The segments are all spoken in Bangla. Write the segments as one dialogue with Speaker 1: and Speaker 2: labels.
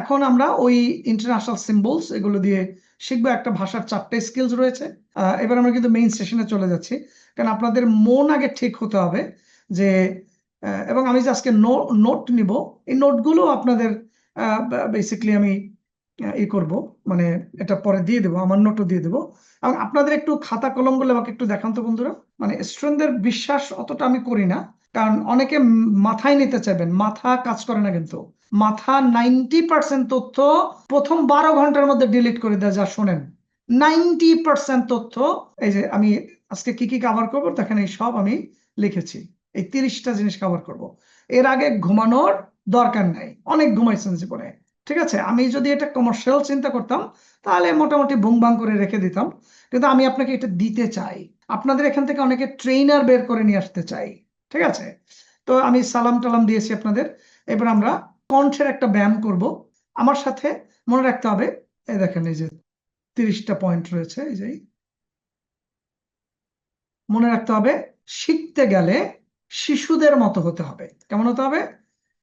Speaker 1: এখন আমরা ওই ইন্টারন্যাশনাল সিম্বলস এগুলো দিয়ে শিখবো। একটা ভাষার 4টে স্কিলস রয়েছে। এবার আমরা কিন্তু মেইন সেশনে চলে যাচ্ছি, কারণ আপনাদের মন আগে ঠিক হতে হবে যে এবং আমি যে আজকে নোট নিব, এই নোটগুলো আপনাদের বেসিক্যালি আমি করব, মানে এটা পরে দিয়ে দেবো, আমার নোটও দিয়ে দেবো। এবং আপনাদের একটু খাতা কলমগুলো আমাকে একটু দেখান তো বন্ধুরা। মানে স্টুডেন্টদের বিশ্বাস অতটা আমি করি না, কারণ অনেকে মাথায় নিতে চাইবেন, মাথা কাজ করে না। কিন্তু মাথা 90% তথ্য প্রথম 12 ঘন্টার মধ্যে ডিলিট করে দেয়। যা শোনেন, 90% তথ্য। এই যে আমি আজকে কি কি কভার করবো দেখেন, এই সব আমি লিখেছি। এই 30টা জিনিস কভার করব। এর আগে ঘুমানোর দরকার নাই, অনেক ঘুমাইছেন জীবনে, ঠিক আছে। আমি যদি এটা কমার্শিয়াল চিন্তা করতাম তাহলে মোটামুটি বুংবাং করে রেখে দিতাম, কিন্তু আমি আপনাকে এটা দিতে চাই। আপনাদের এখান থেকে অনেকে ট্রেনার বের করে নিয়ে আসতে চাই, ঠিক আছে। তো আমি সালাম টালাম দিয়েছি আপনাদের। এবার আমরা কণ্ঠের একটা ব্যায়াম করব। আমার সাথে মনে রাখতে হবে, এই দেখেন এই যে 30টা পয়েন্ট রয়েছে, এই যে মনে রাখতে হবে, শিখতে গেলে শিশুদের মতো হতে হবে। কেমন হতে হবে?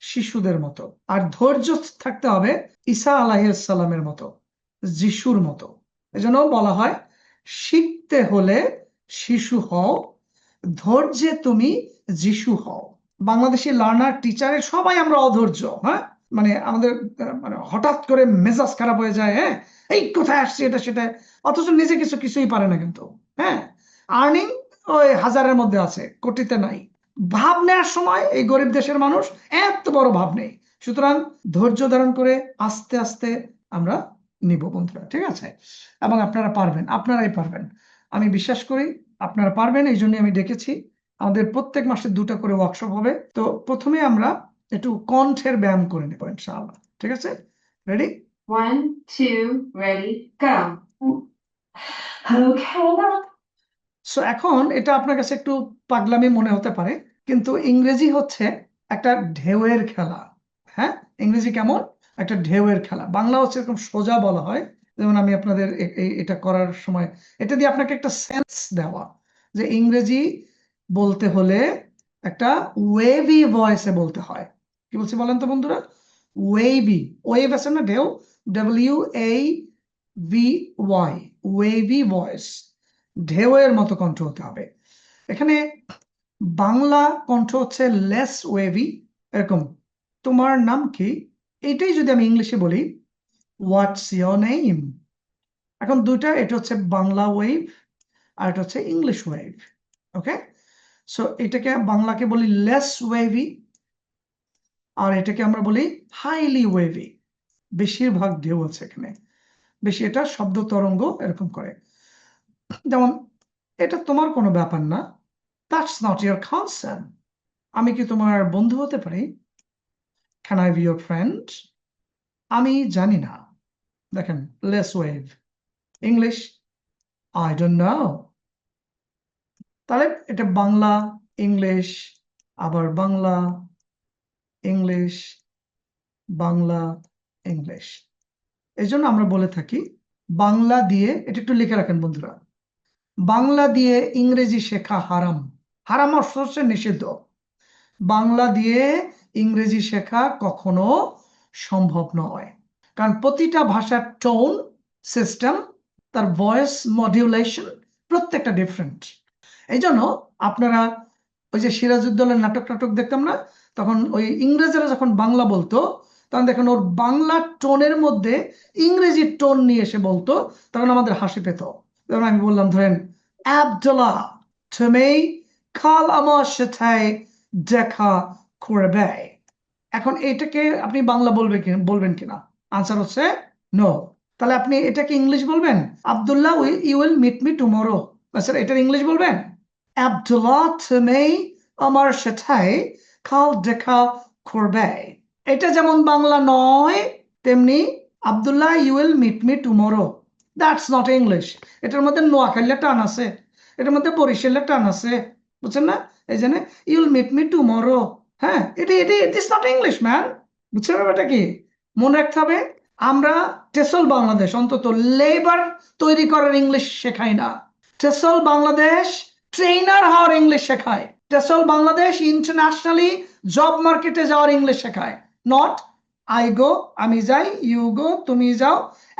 Speaker 1: শিশুদের মতো। আর ধৈর্য থাকতে হবে ঈসা আলাইহিস সালামের মতো, যিশুর মতো। এজন্য বলা হয়, শিখতে হলে শিশু হও, ধৈর্যে তুমি যিশু হও। বাংলাদেশি লার্নার টিচারের সবাই আমরা অধৈর্য, হ্যাঁ। মানে আমাদের মানে হঠাৎ করে মেজাজ খারাপ হয়ে যায়, হ্যাঁ, এই কোথায় আসছে এটা সেটা, অথচ নিজে কিছুই পারে না কিন্তু, হ্যাঁ। আর্নিং ওই হাজারের মধ্যে আছে, কোটিতে নাই। ভাব নেওয়ার সময় এই গরিব দেশের মানুষ এত বড় ভাব নেই। সুতরাং ধৈর্য ধারণ করে আস্তে আস্তে আমরা নিব বন্ধুরা, ঠিক আছে। এবং আপনারা পারবেন, আপনারাই পারবেন, আমি বিশ্বাস করি আপনারা পারবেন। এই জন্য আমি ডেকেছি। আমাদের প্রত্যেক মাসে 2টা করে ওয়ার্কশপ হবে। তো প্রথমে আমরা একটু কণ্ঠের ব্যায়াম করে নেব ইনশাআল্লাহ, ঠিক আছে। Ready?
Speaker 2: 1, 2, ready, go. Okay.
Speaker 1: So এখন এটা আপনার কাছে একটু পাগলামি মনে হতে পারে, কিন্তু ইংরেজি হচ্ছে একটা ঢেউয়ের খেলা। হ্যাঁ, ইংরেজি কেমন? একটা ঢেউয়ের খেলা। বাংলা হচ্ছে এরকম সোজা বলা হয়। যেমন আমি আপনাদের এটা করার সময় এটা দিয়ে আপনাকে একটা সেন্স দেওয়া, যে ইংরেজি বলতে হলে একটা ওয়েভি ভয়েসে বলতে হয়। কি বলছি বলেন তো বন্ধুরা? ওয়েভি, ওয়েভ আছে না, ঢেউ, WAVY, ওয়েভি ভয়েস, ঢেউয়ের মতো কণ্ঠ হতে হবে। এখানে বাংলা কণ্ঠ হচ্ছে লেস ওয়েভি, এরকম, তোমার নাম কি, এটাই যদি আমি ইংলিশে বলি, হোয়াটস ইয়োর নেম। এখন দুইটা, এটা হচ্ছে বাংলা ওয়েভ আর এটা হচ্ছে ইংলিশ ওয়েভ। ওকে, সো এটাকে বাংলাকে বলি লেস ওয়েভি, আর এটাকে আমরা বলি হাইলি ওয়েভি। বেশিরভাগ ঢেউ আছে এখানে, বেশি, এটা শব্দ তরঙ্গ এরকম করে। যেমন, এটা তোমার কোনো ব্যাপার না, দ্যাটস নট ইয়োর কনসার্ন। আমি কি তোমার বন্ধু হতে পারি? Can I B your friend? আমি জানি না। দেখেন, less wave. English, I don't know. তাহলে এটা বাংলা, ইংলিশ, আবার বাংলা, ইংলিশ, বাংলা, ইংলিশ। এই জন্য আমরা বলে থাকি, বাংলা দিয়ে, এটা একটু লিখে রাখেন বন্ধুরা, বাংলা দিয়ে ইংরেজি শেখা হারাম। হারাম অর্থ হচ্ছে নিষিদ্ধ। বাংলা দিয়ে ইংরেজি শেখা কখনো সম্ভব নয়, কারণ প্রতিটা ভাষার টোন সিস্টেম, তার ভয়েস মডিউলেশন প্রত্যেকটা ডিফারেন্ট। এই জন্য আপনারা ওই যে সিরাজউদ্দৌলার নাটক দেখতাম না, তখন ওই ইংরেজরা যখন বাংলা বলতো, তখন দেখেন ওর বাংলা টোনের মধ্যে ইংরেজি টোন নিয়ে এসে বলতো, তখন আমাদের হাসি পেত। যেমন আমি বললাম, ধরেন, আব্দুল্লাহ, তুমি কাল আমার সাথে দেখা করবে। এখন এটাকে আপনি বাংলা বলবেন কিনা? আনসার হচ্ছে নো। তাহলে আপনি এটাকে ইংলিশ বলবেন, Abdullah you will meet me tomorrow. Sir, এটার ইংলিশ বলবেন, আব্দুল্লাহ তুমি আমার সাথে কাল দেখা করবে। এটা যেমন বাংলা নয়, তেমনি Abdullah you will meet me tomorrow, that's not English. এটার মধ্যে নোয়াখালীর টান আছে, এটার মধ্যে বরিশালের টান আছে, বুঝছেন না? এই জন্য you will meet me tomorrow, হ্যাঁ, এটা এটা it is not English man. বুঝছেন ব্যাপারটা কি? মনে রাখতে হবে, আমরা টেসল বাংলাদেশ অন্তত লেবার তৈরি করার ইংলিশ শেখাই না। টেসল বাংলাদেশ ট্রেনার হওয়ার ইংলিশ শেখায়। টেসল বাংলাদেশ ইন্টারন্যাশনালি জব মার্কেটে যাওয়ার ইংলিশ শেখায়, নট আই গো আমি যাই, ইউ গো তুমি যাও।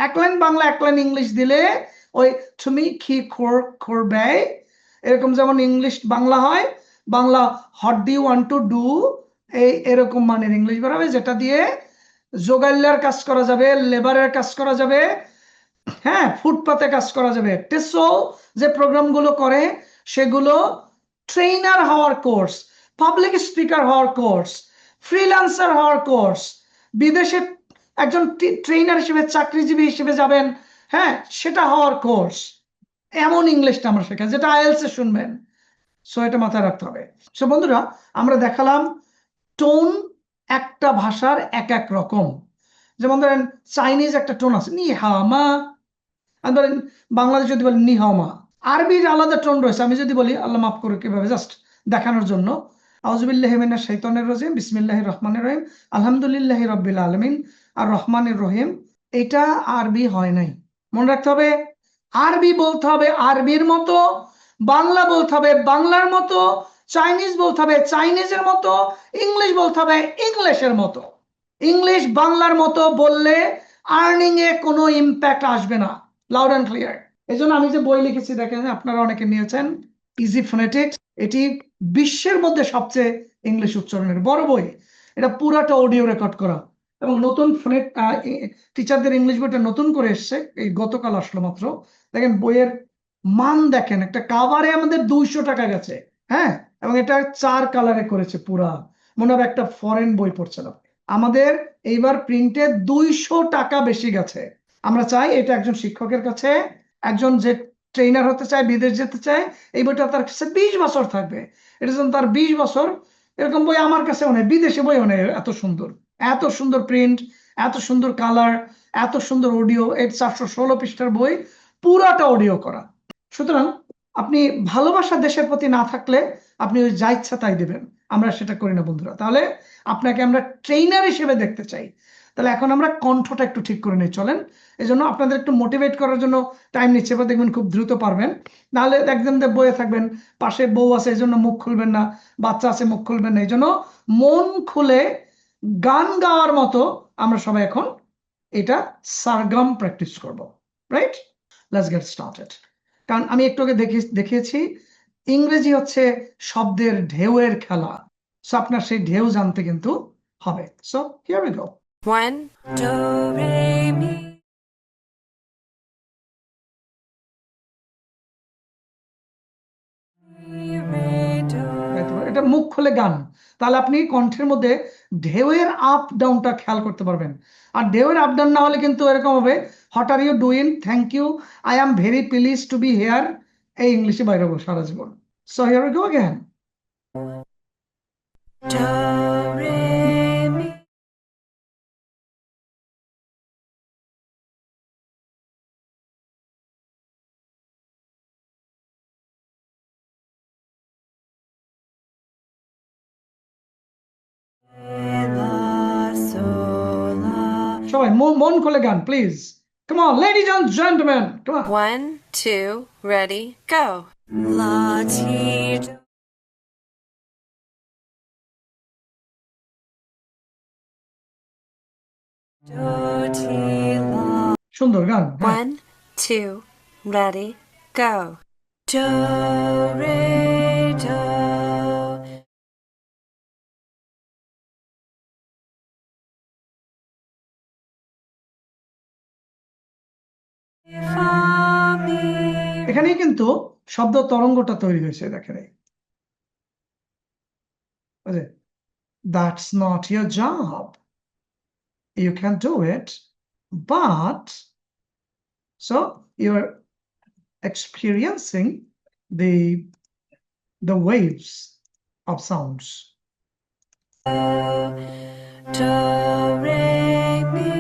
Speaker 1: এক লাইন বাংলা এক লাইন ইংলিশ দিলে ওই তুমি কি করবে, এরকম যেমন ইংলিশ বাংলা হয়, Bangla what do you want to do, এরকম মানের ইংলিশ বেরোবে, যেটা দিয়ে জোগালিয়ার কাজ করা যাবে, লেবারের কাজ করা যাবে, হ্যাঁ, ফুটপাতে কাজ করা যাবে। টেসো যে প্রোগ্রামগুলো করে সেগুলো ট্রেনার হওয়ার কোর্স, পাবলিক স্পিকার হওয়ার কোর্স, ফ্রিল্যান্সার হওয়ার কোর্স, বিদেশে একজন ট্রেনার হিসেবে চাকরিজীবী হিসেবে যাবেন, হ্যাঁ, সেটা হওয়ার কোর্স। এমন ইংলিশটা আমরা শেখা যেটা আইএলস এ শুনবেন। সো এটা মাথায় রাখতে হবে। সো বন্ধুরা, আমরা দেখালাম টোন একটা ভাষার এক এক রকম। যেমন ধরেন চাইনিজ একটা টোন আছে নি হা মা, আর ধরেন বাংলাদেশ যদি বলি নি হাও মা। আরবির আলাদা টোন রয়েছে। আমি যদি বলি, আল্লাহ মাফ করে কিভাবে, জাস্ট দেখানোর জন্য, আউযুবিল্লাহি মিনাশ শাইতানির রাজিম, বিসমিল্লাহির রহমানির রহিম, আলহামদুলিল্লাহি রাব্বিল আলামিন আর রহমানির রহিম, এটা আরবি হয় নাই। মনে রাখতে হবে, আরবি বলতে হবে আরবির মতো, বাংলা বলতে হবে বাংলার মতো, চাইনিজ বলতে হবে চাইনিজের মতো, ইংলিশ বলতে হবে ইংলিশের মতো। ইংলিশ বাংলার মতো বললে আর্নিং এ কোনো ইম্প্যাক্ট আসবে না। Loud and clear. এই জন্য আমি যে বই লিখেছি দেখেন, আপনারা অনেকে নিয়েছেন, ইজি ফোনেটিক্স। এটি বিশ্বের মধ্যে সবচেয়ে ইংলিশ উচ্চারণের বড় বই। এটা পুরাটা অডিও রেকর্ড করা, এবং নতুন ফোনেট টিচারদের ইংলিশ বইটা নতুন করে এসছে, এই গতকাল আসলো মাত্র। দেখেন বইয়ের মান দেখেন, একটা কাভারে আমাদের 200 টাকা গেছে, হ্যাঁ, এবং এটা 4 কালারে করেছে পুরা, মনে হবে একটা ফরেন বই পড়ছিলাম। আমাদের এইবার প্রিন্টে 200 টাকা বেশি গেছে। আমরা চাই এটা একজন শিক্ষকের কাছে, একজন যে ট্রেনার হতে চায়, বিদেশ যেতে চায়, এই বইটা তার কাছে 20 বছর থাকবে। এটা যেন তার 20 বছর, এরকম বই আমার কাছে অনেক, বিদেশি বই অনেক, এত সুন্দর, এত সুন্দর প্রিন্ট, এত সুন্দর কালার, এত সুন্দর অডিও। এই 416 পৃষ্ঠার বই, পুরাটা অডিও করা। সুতরাং আপনি ভালোবাসা দেশের প্রতি না থাকলে আপনি ওই যা ইচ্ছা তাই দেবেন। আমরা সেটা করি না বন্ধুরা। তাহলে আপনাকে আমরা ট্রেনার হিসেবে দেখতে চাই। তাহলে এখন আমরা কণ্ঠটা একটু ঠিক করে নিই, চলেন। এই জন্য আপনাদের একটু মোটিভেট করার জন্য টাইম নিচ্ছে, এবার দেখবেন খুব দ্রুত পারবেন। নাহলে একদম বয়ে থাকবেন, পাশে বউ আছে এই জন্য মুখ খুলবেন না, বাচ্চা আছে মুখ খুলবেন না। এই জন্য মন খুলে গান গাওয়ার মতো আমরা সবাই এখন এটা সারগাম প্র্যাকটিস করব, রাইট? Let's get started. কারণ আমি একটু আগে দেখিয়েছি, ইংরেজি হচ্ছে শব্দের ঢেউয়ের খেলা। সো আপনার সেই ঢেউ জানতে কিন্তু হবে। So here we go.
Speaker 3: 1, do, re, mi.
Speaker 1: এটা মুখ খুলে গান, তাহলে আপনি কণ্ঠের মধ্যে ঢেউয়ের আপ ডাউনটা খেয়াল করতে পারবেন। আর ঢেউয়ের আপ ডাউন না হলে কিন্তু এরকম হবে, what are you doing, thank you, I am very please to be here, এই ইংলিশে বাইরে হবো সারা জীবন। So here we go again.
Speaker 3: Do, re, mi. La, sol, la.
Speaker 1: সবাই মন খুলে গান please. Come on, ladies and gentlemen, come on.
Speaker 3: 1, 2, ready, go. La, ti, do. Do, ti, la.
Speaker 1: সুন্দর গান, হ্যাঁ।
Speaker 3: 1, 2, ready, go. Do, re, do. Fa, mi.
Speaker 1: এখানেই কিন্তু শব্দ তরঙ্গটা তৈরি হয়েছে, দেখেন এই। That's not your job. You can do it, but so you're experiencing the waves of sounds.
Speaker 3: Do, re, mi.